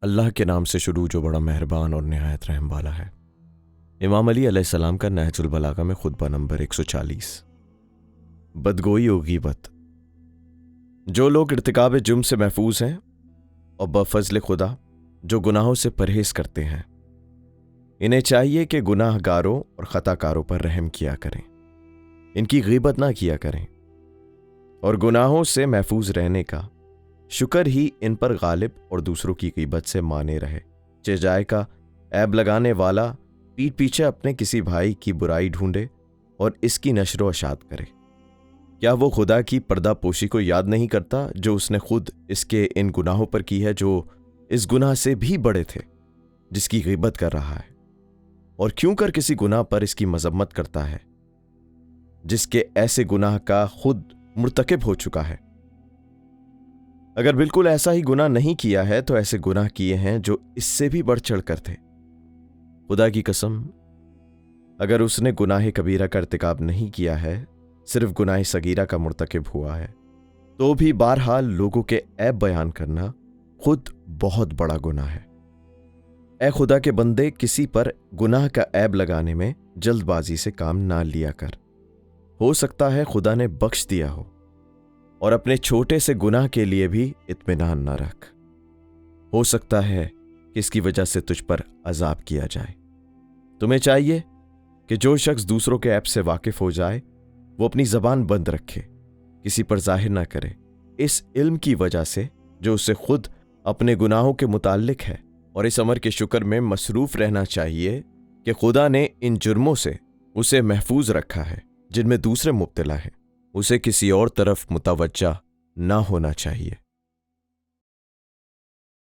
اللہ کے نام سے شروع جو بڑا مہربان اور نہایت رحم والا ہے۔ امام علی علیہ السلام کا نہج البلاغہ میں خطبہ نمبر 140۔ بدگوئی و غیبت۔ جو لوگ ارتکاب جرم سے محفوظ ہیں اور بفضل خدا جو گناہوں سے پرہیز کرتے ہیں، انہیں چاہیے کہ گناہ گاروں اور خطا کاروں پر رحم کیا کریں، ان کی غیبت نہ کیا کریں، اور گناہوں سے محفوظ رہنے کا شکر ہی ان پر غالب اور دوسروں کی غیبت سے مانے رہے۔ جائے کا عیب لگانے والا پیٹھ پیچھے اپنے کسی بھائی کی برائی ڈھونڈے اور اس کی نشر و اشاعت کرے، کیا وہ خدا کی پردہ پوشی کو یاد نہیں کرتا جو اس نے خود اس کے ان گناہوں پر کی ہے جو اس گناہ سے بھی بڑے تھے جس کی غیبت کر رہا ہے، اور کیوں کر کسی گناہ پر اس کی مذمت کرتا ہے جس کے ایسے گناہ کا خود مرتکب ہو چکا ہے۔ اگر بالکل ایسا ہی گناہ نہیں کیا ہے تو ایسے گناہ کیے ہیں جو اس سے بھی بڑھ چڑھ کر تھے۔ خدا کی قسم، اگر اس نے گناہ کبیرہ کا ارتکاب نہیں کیا ہے، صرف گناہ صغیرہ کا مرتکب ہوا ہے، تو بھی بہرحال لوگوں کے عیب بیان کرنا خود بہت بڑا گناہ ہے۔ اے خدا کے بندے، کسی پر گناہ کا عیب لگانے میں جلد بازی سے کام نہ لیا کر، ہو سکتا ہے خدا نے بخش دیا ہو، اور اپنے چھوٹے سے گناہ کے لیے بھی اطمینان نہ رکھ، ہو سکتا ہے کہ اس کی وجہ سے تجھ پر عذاب کیا جائے۔ تمہیں چاہیے کہ جو شخص دوسروں کے عیب سے واقف ہو جائے وہ اپنی زبان بند رکھے، کسی پر ظاہر نہ کرے، اس علم کی وجہ سے جو اسے خود اپنے گناہوں کے متعلق ہے، اور اس امر کے شکر میں مصروف رہنا چاہیے کہ خدا نے ان جرموں سے اسے محفوظ رکھا ہے جن میں دوسرے مبتلا ہیں۔ اسے کسی اور طرف متوجہ نہ ہونا چاہیے۔